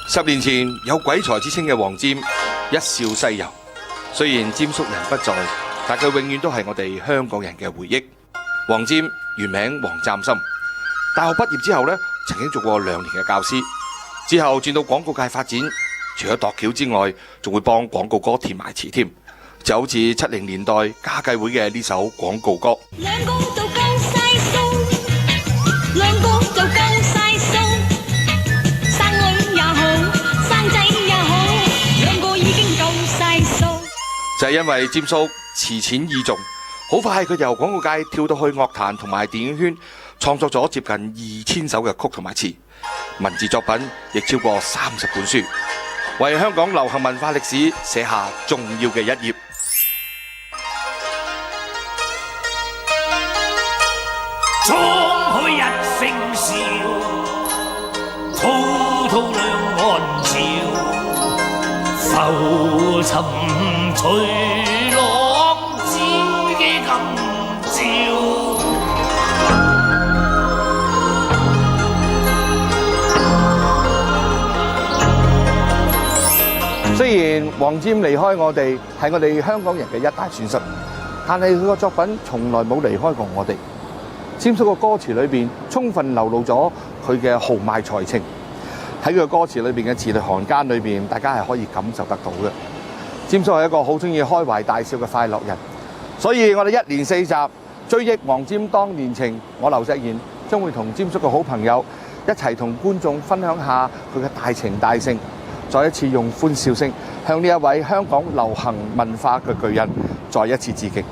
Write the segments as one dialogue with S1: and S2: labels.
S1: 10年前有鬼才之稱嘅黃霑一笑西遊，雖然霑叔人不在，但佢永遠都係我哋香港人嘅回憶。黃霑原名黃湛森，大學畢業之後呢，曾經做過2年嘅教師，之後轉到廣告界發展，除咗度橋之外，仲會幫廣告歌填埋詞添，就好似70年代家計會嘅呢首廣告歌。
S2: 兩個就夠晒數，兩個就夠晒數，生女也好，生仔也好，兩個已經夠晒數。
S1: 就係因為霑叔詞淺意重，好快佢由廣告界跳到去樂壇同埋電影圈，創作咗接近2000首嘅曲同埋詞，文字作品亦超過30本書，為香港流行文化歷史寫下重要嘅一頁。
S3: 滄海一聲笑，滔滔兩岸潮，浮沉隨浪尖嘅今朝。
S4: 雖然黃霑離開我哋係我哋香港人嘅一大損失，但係佢個作品從來冇離開過我哋。霑叔嘅歌詞裏邊充分流露咗佢嘅豪邁才情，喺佢嘅歌詞裏邊嘅字裏行間裏邊，大家係可以感受得到嘅。霑叔係一個好中意開懷大笑嘅快樂人，所以我哋1連4集追憶黃霑當年情，我劉錫賢將會同霑叔嘅好朋友一齊同觀眾分享下佢嘅大情大性，再一次用歡笑聲向呢一位香港流行文化嘅巨人再一次致敬。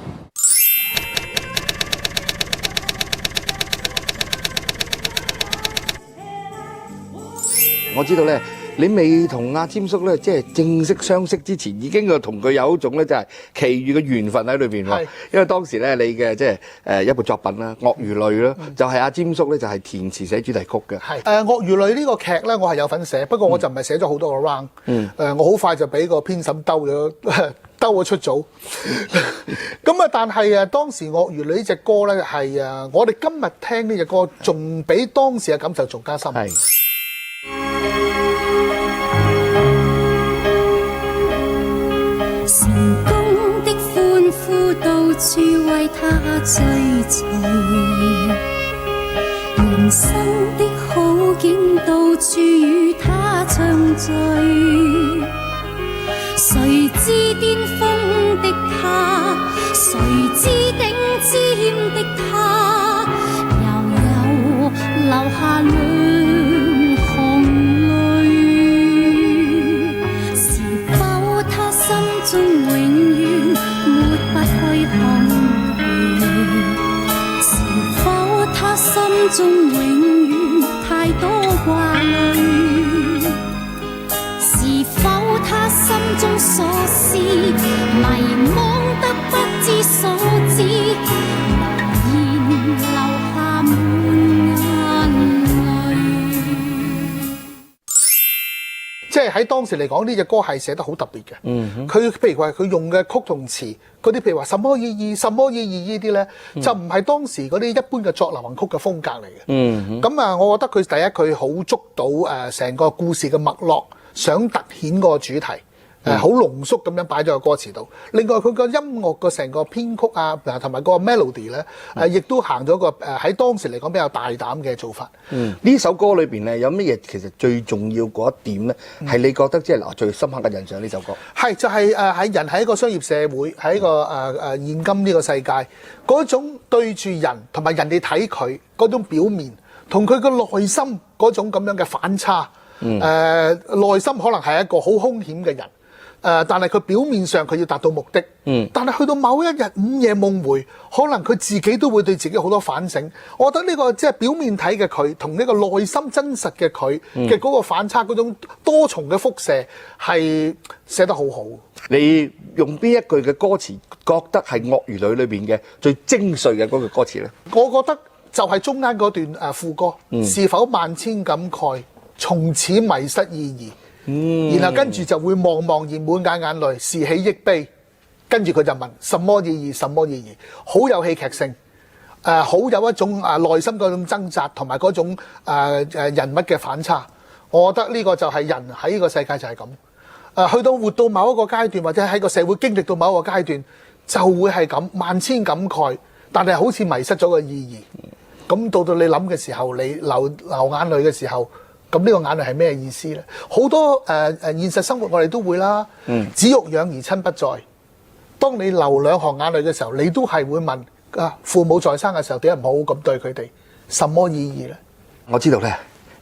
S4: 我知道咧，你未同阿霑叔咧，即係正式相識之前，已經同佢有一種咧，就係奇遇嘅緣分喺裏邊喎。因為當時咧，你嘅即係一部作品啦，《鱷魚淚》啦，就係阿霑叔咧，就係填詞寫主題曲嘅。
S5: 係鱷魚淚呢個劇咧，我係有份寫，不過我就唔係寫咗好多個 round。我好快就俾個編審兜咗出組。咁啊，但係當時鱷魚淚呢隻歌咧係我哋今日聽呢隻歌，仲比當時嘅感受仲加深。
S4: 係。
S2: 成功的歡呼到處為他追隨，人生的好景到處與他暢聚，誰知巔峰的他，誰知頂尖的他，又有留下兩行淚，是否他心中永遠抹不去恐懼，是否他心中永遠太多掛慮，是否他心中所思迷惘得不知所止，留言留下滿眼淚。
S5: 即係喺當時嚟講，呢隻歌係寫得好特別嘅。佢譬如話佢用嘅曲同詞嗰啲，譬如話什麼意義、什麼意義呢啲咧，就唔係當時嗰啲一般嘅作流行曲嘅風格嚟嘅。咁啊，我覺得佢第一佢好捉到成個故事嘅脈絡，想突顯個主題。好濃縮咁樣擺咗個歌詞度。另外佢個音樂個成個編曲啊，同埋個 melody 咧，亦都行咗個喺當時嚟講比較大膽嘅做法。
S4: 呢首歌裏邊咧有乜嘢其實最重要嗰一點咧，係你覺得即係嗱最深刻嘅印象呢首歌？
S5: 係就係喺人喺一個商業社會，喺一個現今呢個世界，嗰種對住人同埋人哋睇佢嗰種表面，同佢個內心嗰種咁樣嘅反差。內心可能係一個好兇險嘅人。但係佢表面上佢要達到目的，但係去到某一日午夜夢回，可能佢自己都會對自己好多反省。我覺得呢個即係表面睇嘅佢，同呢個內心真實嘅佢嘅嗰個反差，嗰種多重嘅輻射係寫得好好。
S4: 你用邊一句嘅歌詞覺得係鱷魚淚裏邊嘅最精髓嘅嗰句歌詞呢？
S5: 我覺得就係中間嗰段副歌，是否萬千感慨，從此迷失意義。然後跟住就會茫茫然滿眼眼淚，是喜亦悲。跟住佢就問什麼意義？什麼意義？好有戲劇性，好有一種內心嗰種掙扎同埋嗰種人物嘅反差。我覺得呢個就係人喺呢個世界就係咁。去到活到某一個階段，或者喺個社會經歷到某一個階段，就會係咁萬千感慨，但係好似迷失咗個意義。咁到你諗嘅時候，你流眼淚嘅時候，咁呢個眼淚係咩意思呢？好多現實生活我哋都會啦。子欲養而親不在。當你流兩行眼淚嘅時候，你都係會問父母在生嘅時候點解唔好好咁對佢哋？什麼意義呢？
S4: 我知道咧，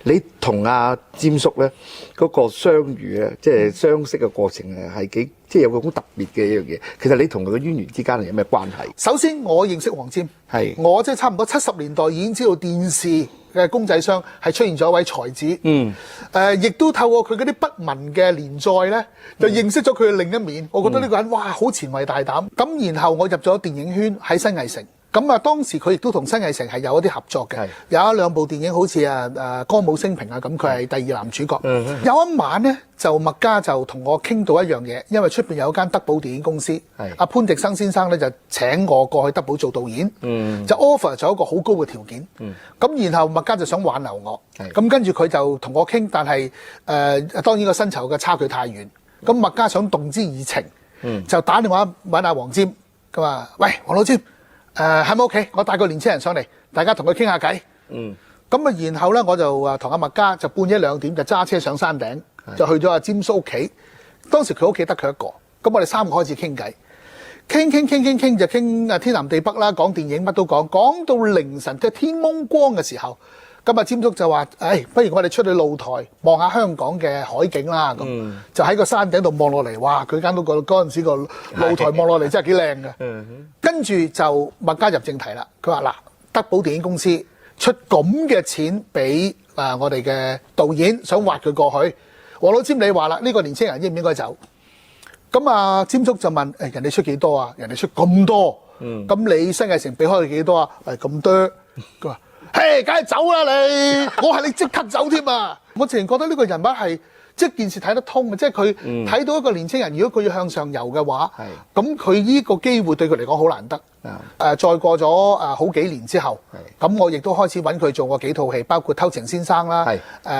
S4: 你同阿詹叔咧嗰個相遇咧，即係相識嘅過程係幾，即係有個好特別嘅一樣嘢。其實你同佢嘅淵源之間係有咩關係？
S5: 首先，我認識黃霑，
S4: 係
S5: 我即係差唔多70年代已經知道電視嘅公仔箱係出現咗一位才子。亦都透過佢嗰啲筆文嘅連載咧，就認識咗佢嘅另一面。我覺得呢個人哇，好前衞大膽。咁然後我入咗電影圈喺新藝城。咁當時佢亦都同新藝城係有一啲合作嘅，有一兩部電影好似歌舞升平啊，咁佢係第2男主角。有一晚呢，就麥嘉就同我傾到一樣嘢，因為出邊有間德寶電影公司，阿潘迪生先生咧就請我過去德寶做導演，就 offer 咗一個好高嘅條件。咁然後麥嘉就想挽留我，咁跟住佢就同我傾，但係當然個薪酬嘅差距太遠。咁麥嘉想動之以情，就打電話揾阿黃霑，佢話：喂，黃老霑。喺咪屋企？我帶個年青人上嚟，大家同佢傾下偈。咁然後咧我就同阿麥嘉就半夜2點就揸車上山頂，就去咗阿詹叔屋企。當時佢屋企得佢一個，咁我哋3個開始傾偈，傾就傾天南地北啦，講電影乜都講，講到凌晨即係天蒙光嘅時候，咁阿詹叔就話：不如我哋出去露台望下香港嘅海景啦。咁就喺個山頂度望落嚟，哇！佢間屋嗰陣時個露台望落嚟真係幾靚嘅。跟住就麥嘉入正題啦。佢話：嗱，德寶電影公司出咁嘅錢俾我哋嘅導演，想挖佢過去。黃老霑你話啦，呢個年青人應唔應該走？咁啊，詹叔就問：人哋出幾多啊？人哋出咁多，咁你新藝城俾開佢幾多啊？咁多。佢話：嘿，梗係走啦你！我係你即刻走添啊！我自然覺得呢個人物係即係件事睇得通嘅，即係佢睇到一個年青人，如果佢要向上游嘅話，咁佢呢個機會對佢嚟講好難得。再過咗好幾年之後，咁我亦都開始揾佢做過幾套戲，包括《偷情先生》啦，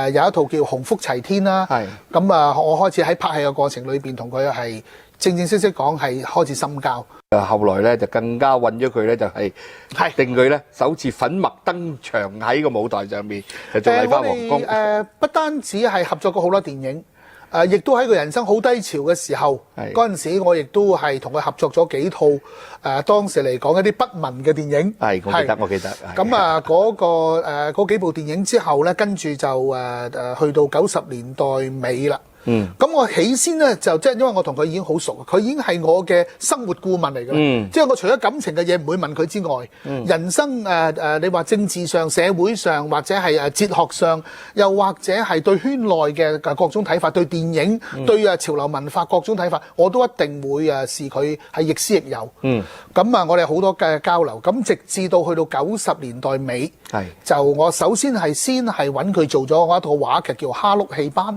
S5: 有一套叫《鴻福齊天》啦。咁我開始喺拍戲嘅過程裏邊同佢係正式講係開始深交。
S4: 後來咧就更加揾咗佢咧，就係定佢咧首次粉墨登場喺個舞台上面，就做麗花皇宮。
S5: 不單止係合作過好多電影，亦都喺佢人生好低潮嘅時候，嗰陣時我亦都係同佢合作咗幾套當時嚟講一啲筆文嘅電影。
S4: 我記得。
S5: 咁嗰幾部電影之後咧，跟住就去到90年代尾啦。咁我起先咧就即係因為我同佢已經好熟，佢已經係我嘅生活顧問嚟㗎啦。即係我除咗感情嘅嘢唔會問佢之外，人生你話政治上、社會上或者係哲學上，又或者係對圈內嘅各種睇法，對電影、對潮流文化各種睇法，我都一定會視佢係亦師亦友。咁我哋好多嘅交流。咁直至到去到90年代尾，就我首先係揾佢做咗我一套話劇叫《哈碌戲班》。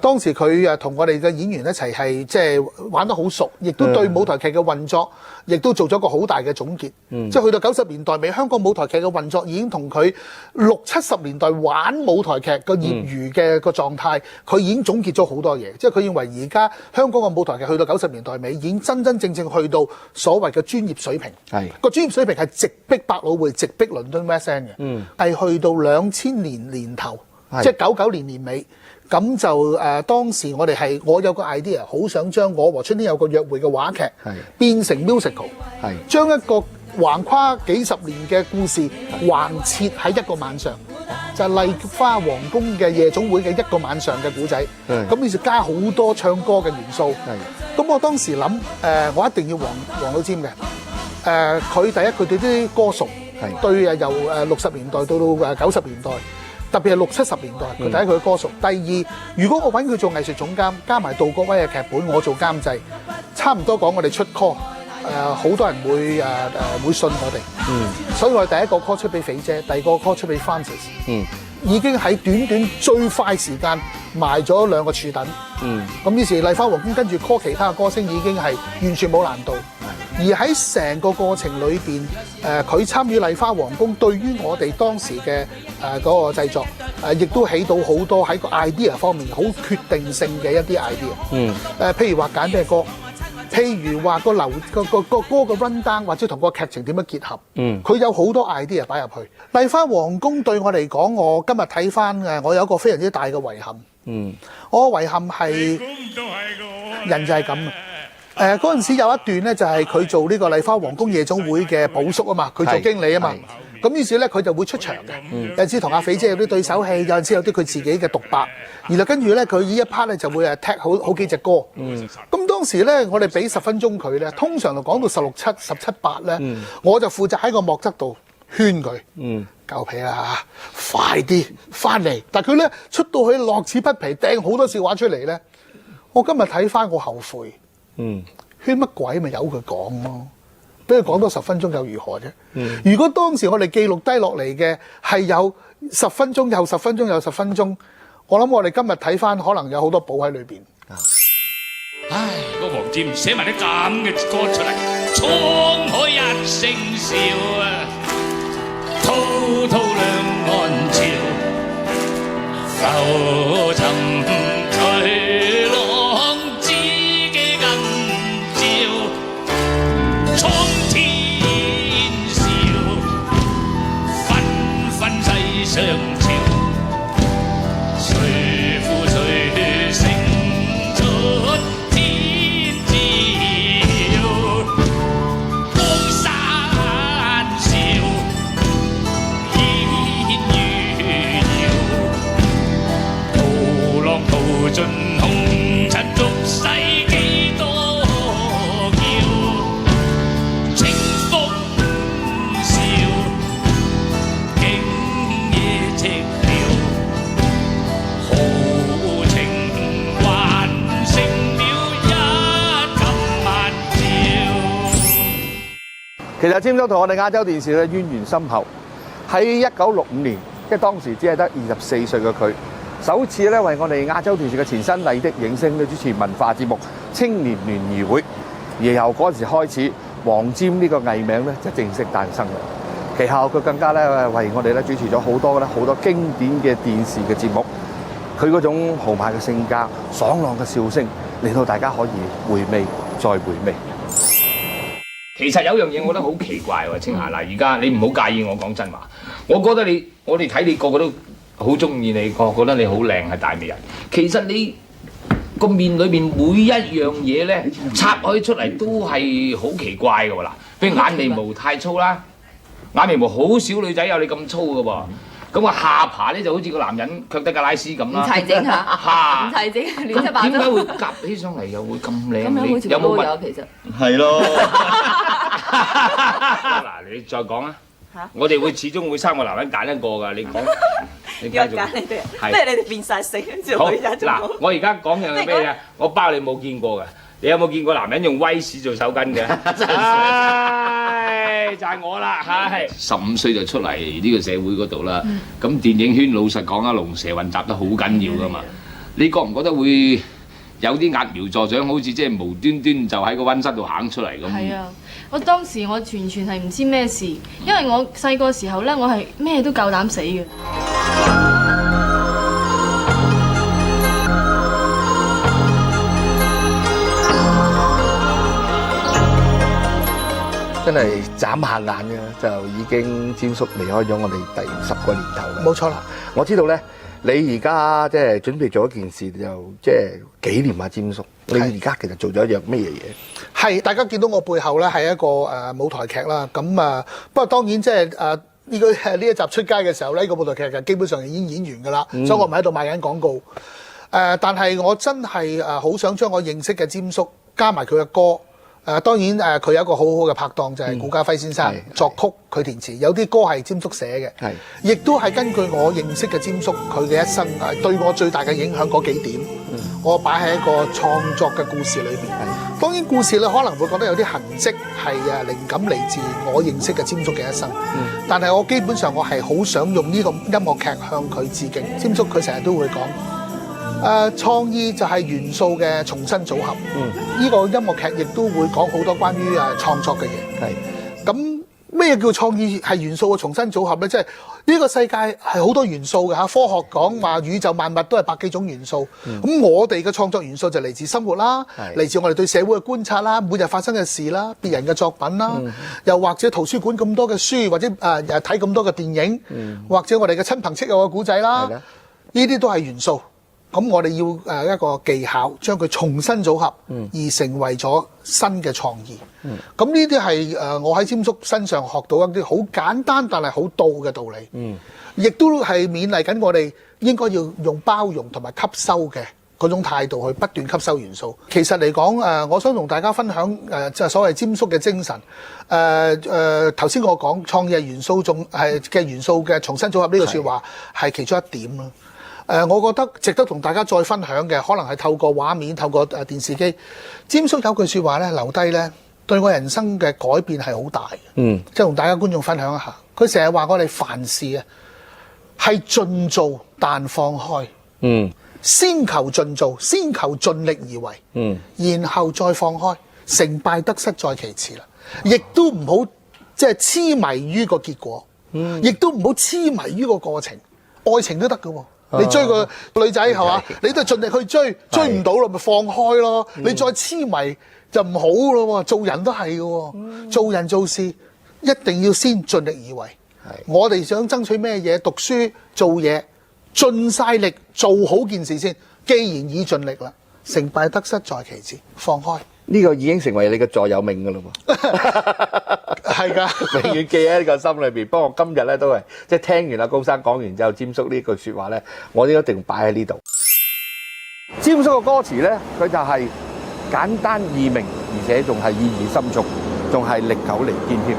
S5: 當時佢同我哋嘅演員一齊係即係玩得好熟，亦都對舞台劇嘅運作，亦都做咗個好大嘅總結。即係去到90年代尾，香港舞台劇嘅運作已經同佢60、70年代玩舞台劇個業餘嘅個狀態，佢已經總結咗好多嘢。即係佢認為而家香港嘅舞台劇去到90年代尾，已經真正去到所謂嘅專業水平。個專業水平係直逼百老匯，直逼倫敦 West End 嘅。係去到2000年年頭，即係99年年尾。咁就當時我有個 idea， 好想將我和春天有個約會嘅話劇變成 musical， 將一個橫跨幾十年嘅故事橫切喺一個晚上，就係麗花皇宮嘅夜總會嘅一個晚上嘅故仔。咁於是加好多唱歌嘅元素。咁我當時諗我一定要黃老霑嘅。佢第一佢對啲歌熟，對由60年代到90年代。特別係60、70年代，佢第一佢嘅歌熟。第二，如果我揾佢做藝術總監，加埋杜國威嘅劇本，我做監製，差唔多講我哋出 call， 好多人會信我哋。所以我哋第一個 call 出俾肥姐，第二個 call 出俾 Francis，已經喺短最快時間賣咗2個柱躉。咁於是麗花皇宮跟住 call 其他嘅歌星已經係完全冇難度。而喺成個過程裏邊，佢參與麗花皇宮，對於我哋當時嘅嗰個製作，亦都起到好多喺個 idea 方面好決定性嘅一啲 idea。譬如話揀咩歌，譬如話個歌嘅 run down 或者同個劇情點樣結合，佢有好多 idea 擺入去。麗花皇宮對我嚟講，我今日睇翻我有一個非常之大嘅遺憾。我嘅遺憾係人就係咁。嗰陣時有一段咧，就係佢做呢個麗花皇宮夜總會嘅寶叔啊嘛，佢做經理啊嘛。咁於是咧，佢就會出場嘅。有陣時同阿肥姐有啲對手戲，有陣時有啲佢自己嘅獨白。然後跟住咧，佢呢一 part 咧就會踢好幾隻歌。咁當時咧，我哋俾10分鐘佢咧，通常就講到16、7、17、8咧，我就負責喺個幕側度圈佢。夠皮啦嚇，快啲翻嚟！但佢咧出到去樂此不疲，掟好多笑話出嚟咧。我今日睇翻我後悔。圈乜鬼咪由佢講咯，俾佢講多10分鐘又如何啫？如果當時我哋記錄低落嚟嘅係有10分鐘又10分鐘又10分鐘，我諗我哋今日睇翻可能有好多寶喺裏邊。
S3: 唉，個黃霑寫埋啲咁嘅歌出嚟，滄海一聲笑啊，滔滔兩岸潮，浮沉隨浪知己更照，蒼天笑，紛紛世上潮，誰負誰勝出天照，江山笑，煙雨遙，淘浪淘盡紅塵俗世幾多嬌，清風笑，景野寂寥，豪情還成了一襟晚照。
S4: 其實霑叔同我哋亞洲電視嘅淵源深厚。喺1965年，即係當時只係得24歲嘅佢，首次咧為我哋亞洲電視嘅前身麗的映聲咧主持文化節目《青年聯誼會》，而由嗰陣時開始，黃霑呢個藝名咧就正式誕生啦。其後佢更加咧為我哋咧主持咗好多經典嘅電視嘅節目，佢嗰種豪邁嘅性格、爽朗嘅笑聲，令到大家可以回味再回味。
S6: 其實有樣嘢我覺得好奇怪喎，青霞嗱，而家你唔好介意我講真話，我覺得我哋睇你個個都好中意你，覺得你好靚係大美人。其實你個面裏邊每一樣嘢咧插開出嚟都係好奇怪嘅喎嗱，譬如眼眉毛太粗啦，眼眉毛好少女仔有你咁粗嘅喎。咁個下巴咧就好似個男人卻得格拉斯咁啦，
S7: 唔齊整嚇，唔齊整亂七八糟。
S6: 點解會夾起上嚟又會咁靚？
S7: 咁樣好似
S6: 有冇問？
S7: 有其實
S8: 係咯。
S6: 嗱，你再講啊！我哋會始終會3個男人揀一個㗎，你講，你繼續。
S9: 揀你哋，
S6: 係
S9: 即係你哋變晒性，跟住
S6: 好
S9: 女仔仲
S6: 嗱，我而家講嘅係咩嘢？我包你冇見過嘅。你有冇見過男人用威士做手巾嘅？唉，就係我啦，係。15歲就出嚟呢個社會嗰度啦。咁電影圈老實講啊，龍蛇混雜得好緊要噶嘛。你覺唔覺得會有啲揠苗助長，好似即係無端端就喺個溫室度行出嚟咁？
S10: 係啊，我當時我完全係唔知咩事，因為我細個時候咧，我係咩都夠膽死嘅。
S4: 真係眨下眼嘅就已經霑叔離開咗我哋第10個年頭啦。
S5: 冇錯啦，
S4: 我知道咧，你而家即係準備做一件事，就即係紀念下霑叔。你而家其實做咗一樣咩嘢嘢？
S5: 係大家見到我背後咧係一個舞台劇啦。咁不過當然即係呢一集出街嘅時候呢，呢個舞台劇就基本上已經演完㗎啦，所以我唔喺度賣緊廣告。但係我真係好想將我認識嘅霑叔加埋佢嘅歌。當然佢有一個好好嘅拍檔就係顧嘉輝先生，作曲佢填詞，有啲歌係霑叔寫嘅，亦都係根據我認識嘅霑叔佢嘅一生對我最大嘅影響嗰幾點，我擺喺一個創作嘅故事裏邊。當然故事你可能會覺得有啲痕跡係靈感嚟自我認識嘅霑叔嘅一生，但係我基本上我係好想用呢個音樂劇向佢致敬。霑叔佢成日都會講，創意就係元素嘅重新組合。呢個音樂劇亦都會講好多關於創作嘅嘢。
S4: 係
S5: 咁咩叫創意係元素嘅重新組合咧？即係呢個世界係好多元素嘅嚇。科學講話宇宙萬物都係百幾種元素。咁我哋嘅創作元素就嚟自生活啦，嚟自我哋對社會嘅觀察啦，每日發生嘅事啦，別人嘅作品啦，又或者圖書館咁多嘅書，或者睇咁多嘅電影，或者我哋嘅親朋戚友嘅故仔啦，呢啲都係元素。咁我哋要一個技巧，將佢重新組合，而成為咗新嘅創意。咁呢啲係我喺詹叔身上學到一啲好簡單但係好道嘅道理。亦都係勉勵緊我哋應該要用包容同埋吸收嘅嗰種態度去不斷吸收元素。其實嚟講我想同大家分享即係所謂詹叔嘅精神。頭先我講創意元素嘅元素嘅重新組合呢個説話係其中一點啦。我覺得值得同大家再分享嘅，可能係透過畫面、透過電視機。詹叔有句説話咧，留低咧，對我人生嘅改變係好大嘅。即係同大家觀眾分享一下。佢成日話我哋凡事啊係盡做但放開。先求盡做，先求盡力而為。然後再放開，成敗得失在其次啦。亦都唔好即係痴迷於個結果，亦都唔好痴迷於個過程。愛情都得㗎喎。你追個女仔係嘛？你都係盡力去追，追唔到咯，咪放開咯。你再痴迷就唔好咯。做人都係嘅喎，做人做事一定要先盡力而為。我哋想爭取咩嘢？讀書做嘢，盡晒力做好件事先。既然已盡力啦，成敗得失在其次，放開。
S4: 呢個已經成為你嘅座右銘㗎啦喎，
S5: 係㗎，
S4: 永遠記喺呢個心裏邊。不過今日咧都係即係聽完阿高生講完之後，詹叔呢句説話咧，我都一定擺喺呢度。詹叔嘅歌詞咧，佢就係簡單易明，而且仲係意義深重，仲係歷久彌堅添。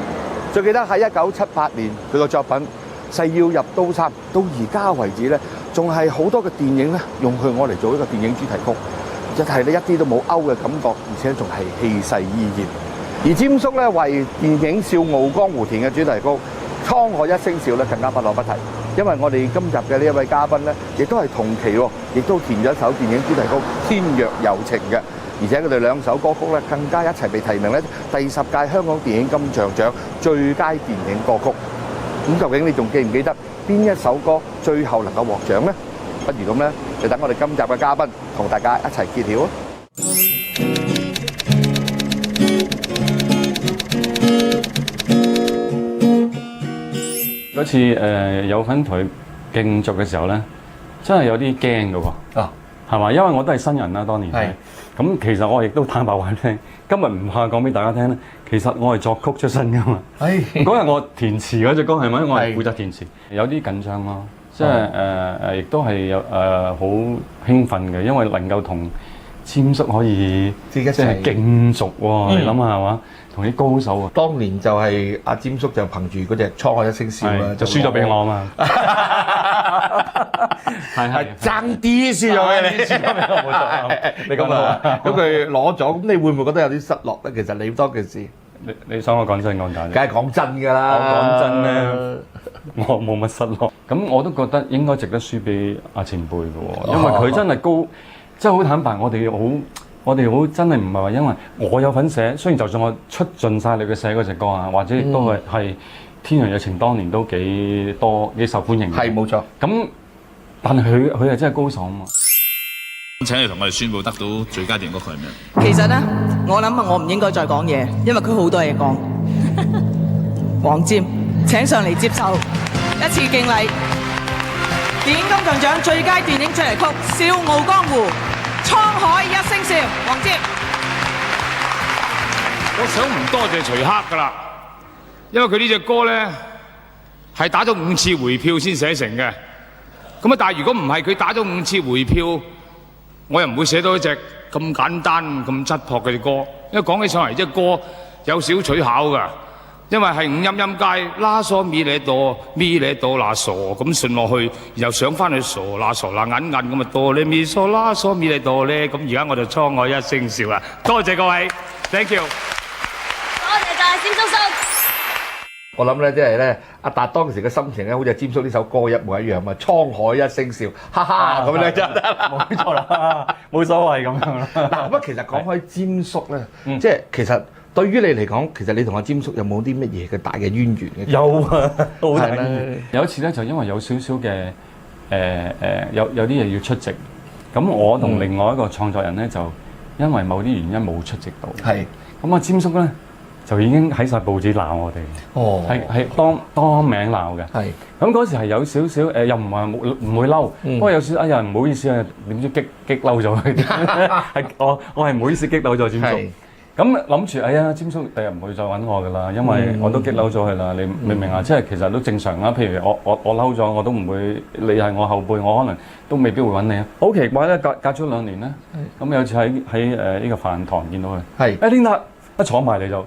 S4: 最記得喺1978年佢個作品《誓要入刀參》，到而家為止咧，仲係好多嘅電影咧用佢我嚟做一個電影主題曲。一係咧一啲都冇勾嘅感覺，而且仲係氣勢依然。而詹叔咧為電影《笑傲江湖》填嘅主題曲《滄海一聲笑》咧更加不可不提，因為我哋今集嘅呢一位嘉賓咧，亦都係同期喎，亦都填咗一首電影主題曲《天若有情》嘅，而且佢哋兩首歌曲咧更加一齊被提名咧第10屆香港電影金像獎最佳電影歌曲。咁究竟你仲記唔記得邊一首歌最後能夠獲獎呢？不如咁咧，就等我哋今集嘅嘉賓同大家一齊揭曉啊！
S8: 嗰次有份同佢競逐嘅時候咧，真係有啲驚㗎喎。係嘛？因為我都係新人啦，當年係。咁其實我亦都坦白話聽，今日唔怕講俾大家聽咧。其實我係作曲出身㗎嘛。嗰日我填詞嗰隻歌係咪？我係負責填詞，有啲緊張咯。即係亦都係有好興奮嘅，因為能夠同詹叔可以即係競逐喎。你諗下係嘛？同啲高手啊！
S4: 當年就係阿詹叔就憑住嗰隻《滄海一聲笑》啦，
S8: 就輸咗俾我啊嘛。係
S4: 爭啲輸咗俾你，輸咗俾我冇錯。你咁啊，咁佢攞咗，咁你會唔會覺得有啲失落咧？其實你當件事，
S8: 你想我講真講假？
S4: 梗係講真㗎啦。
S8: 我講真咧，我冇乜失落。咁我都覺得應該值得輸俾阿前輩嘅喎，因為佢真係高，真係好坦白。我哋好真係唔係話因為我有份寫，雖然就算我出盡晒力去寫嗰隻歌啊，或者亦都係《天若有情》當年都幾受歡迎嘅。係冇錯。咁但係佢係真係高手啊嘛。
S3: 請你同我哋宣佈得到最佳電影歌曲係咩？
S9: 其實咧，我諗我唔應該再講嘢，因為佢好多嘢講。黃霑請上嚟接受一次敬禮。電影金像獎最佳電影主題曲《笑傲江湖》。滄海一聲笑，黃霑。
S3: 我想唔多謝徐克㗎啦，因為佢呢隻歌咧係打咗5次回票先寫成嘅。咁啊，但係如果唔係佢打咗5次回票，我又唔會寫到一隻咁簡單、咁質樸嘅歌。因為講起上嚟，隻歌有少取巧㗎。因為係5音音階，拉嗦咪咧哆咪咧哆啦嗦咁順落去，然後上翻去嗦啦銀咁啊哆咧咪嗦啦嗦咪咧哆咧，咁而家我就滄海一聲笑啦！多謝各位 ，thank you。
S7: 多謝晒詹叔叔。
S4: 我諗咧，即係咧，阿達當時嘅心情咧，好似詹叔呢首歌一模一樣啊！滄海一聲笑，哈哈咁咧就得啦，
S8: 冇錯啦，冇所謂咁樣啦。
S4: 嗱，咁啊，其實講開詹叔咧，即係其實對於你嚟講，其實你同阿詹叔有冇啲乜嘢嘅大嘅淵源嘅？
S8: 有啊，好大
S4: 係啦
S8: 淵源。有一次咧，就因為有少少嘅有啲嘢要出席，咁我同另外一個創作人咧就因為某啲原因冇出席到。
S4: 係。
S8: 咁啊，詹叔咧就已經喺晒報紙鬧我哋。
S4: 哦。
S8: 係當名鬧嘅。係。咁嗰時係有少少又唔係唔會嬲，不過有少少哎呀唔好意思啊，點知激嬲咗佢。係我係唔好意思激嬲咗詹叔。咁諗住，哎呀，詹叔第日唔會再揾我噶啦，因為我都激嬲咗佢啦。你明唔明啊？即係其實都正常啦。譬如我嬲咗，我都唔會，你係我後輩，我可能都未必會揾你啊。好奇怪咧，隔咗2年咧，咁有次喺呢個飯堂見到佢，係Linda一坐埋嚟就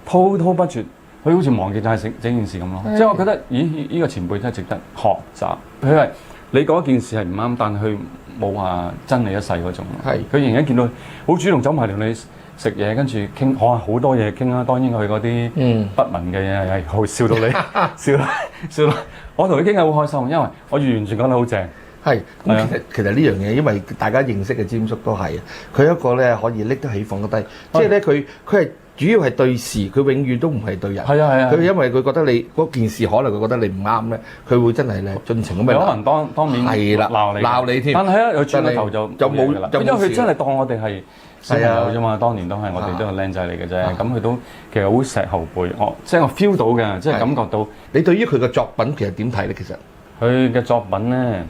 S8: 滔滔不絕，佢好似忘記晒整件事咁咯。即係我覺得，咦，呢個前輩真係值得學習。佢係你嗰件事係唔啱，但佢冇話憎你一世嗰種。係佢仍然見到好主動走埋同你食嘢，跟住傾，好多嘢傾啦。當然佢嗰啲不文嘅嘢係好笑到你笑到。我同佢傾係好開心，因為我完全講得好正。係咁，其實呢樣嘢，因為大家認識嘅詹叔都係，佢一個咧可以拎得起放得低，即係咧佢係主要係對事，佢永遠都唔係對人。係啊係啊。佢因為佢覺得你嗰件事可能佢覺得你唔啱咧，佢會真係咧盡情咁樣。可能當面鬧你添。但係咧，佢轉個頭就冇㗎啦。因為佢真係當我哋係小朋友啫嘛，當年都係我哋都係靚仔嚟嘅啫。咁佢都其實好錫後輩，即係我 feel 到嘅，即係感覺到。你對於佢嘅作品其實點睇咧？其實佢嘅作品咧，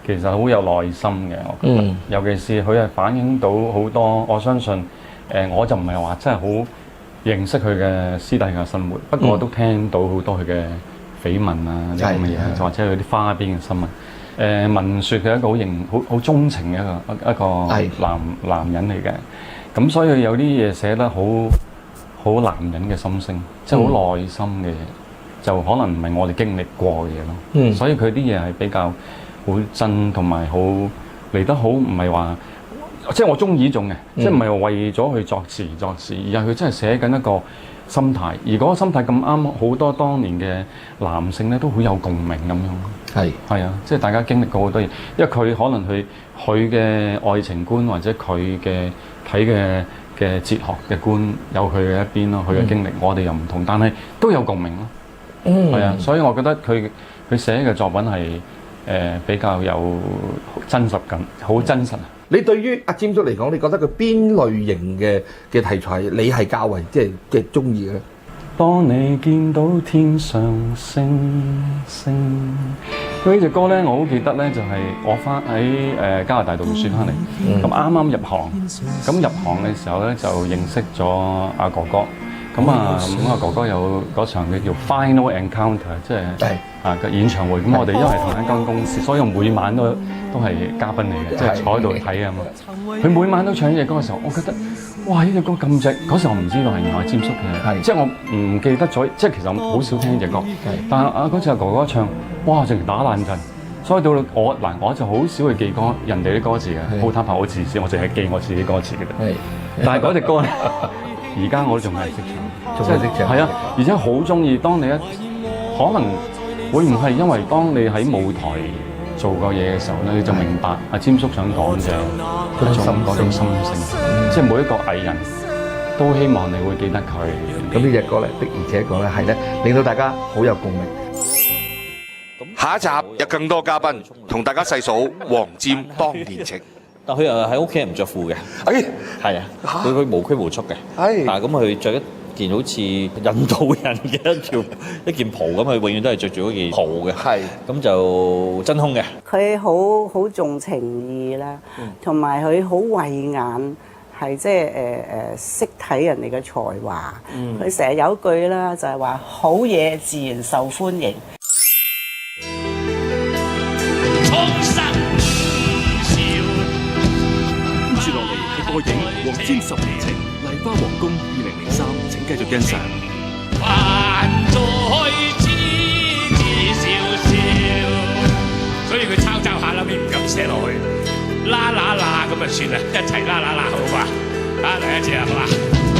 S8: 其實好有耐心嘅，我覺得。尤其是佢係反映到好多，我相信我就唔係話真係好認識佢嘅私底下生活，不過我都聽到好多佢嘅緋聞啊啲咁嘅嘢，或者佢啲花邊嘅新聞。聞説佢係一個好鍾情嘅一個男人嚟嘅，咁所以有啲嘢寫得好男人嘅心聲，即係好內心嘅嘢，就可能唔係我哋經歷過嘅嘢咯。所以佢啲嘢係比較好真，同埋好嚟得好，唔係話即係我中意呢種嘅，即係唔係為咗去作詞，而係佢真係寫緊一個心態，而嗰個心態咁啱，好多當年嘅男性咧都好有共鳴咁樣。係啊，即係大家經歷過好多嘢，因為佢可能佢嘅愛情觀或者佢嘅睇嘅哲學嘅觀有佢嘅一邊咯，佢嘅經歷我哋又唔同，但係都有共鳴咯。係啊，所以我覺得佢寫嘅作品係比較有真實感，好真實啊！你對於阿詹叔嚟講，你覺得佢邊類型嘅題材你係較為即係中意嘅咧？當你見到天上星星，呢隻歌咧，我好記得咧，就係我翻喺加拿大讀書翻嚟，咁啱啱入行，咁入行嘅時候咧就認識咗阿哥哥，咁阿哥哥有嗰場嘅叫 Final Encounter， 即係嘅演唱會，咁我哋因為同一間公司，所以我每晚都係嘉賓嚟嘅，即係坐喺度睇啊嘛。佢每晚都唱呢隻歌嘅時候，我覺得哇！呢隻歌咁正，嗰時候我唔知道係原來詹叔嘅，即係我唔記得咗，即係其實我好少聽呢隻歌。但係嗰次阿哥哥唱，哇！直情打冷震，所以到我就好少去記人哋啲歌詞嘅，好坦白好自私，我淨係記我自己歌詞嘅啫。但係嗰隻歌咧，而家我都仲係識唱，仲係識唱。係啊，而且好中意。當你可能會唔係因為當你喺舞台做過嘢嘅時候咧，你就明白阿詹叔想講嘅嗰種心聲，即係每一個藝人都希望你會記得佢。咁呢隻歌咧，的而且確咧係咧，令到大家好有共鳴。
S1: 下一集有更多嘉賓同大家細數黃霑當年情。
S11: 但佢又喺屋企唔着褲嘅，係啊，佢無拘無束嘅，但係咁佢着一件好似印度人嘅一件袍咁，佢永遠都係着住嗰件袍嘅，咁就真空嘅。佢好重情義啦，同埋佢好慧眼，係即係識睇人哋嘅才華。佢成日有句啦，就係話好嘢自然受歡迎。接落嚟係播映黃霑10年情麗花皇宮2003，請繼續欣賞。還在痴痴笑笑，所以佢抄下啦，你唔敢寫落去，啦啦啦咁就算啦，一齊啦啦啦好嘛？嚟一次好嘛？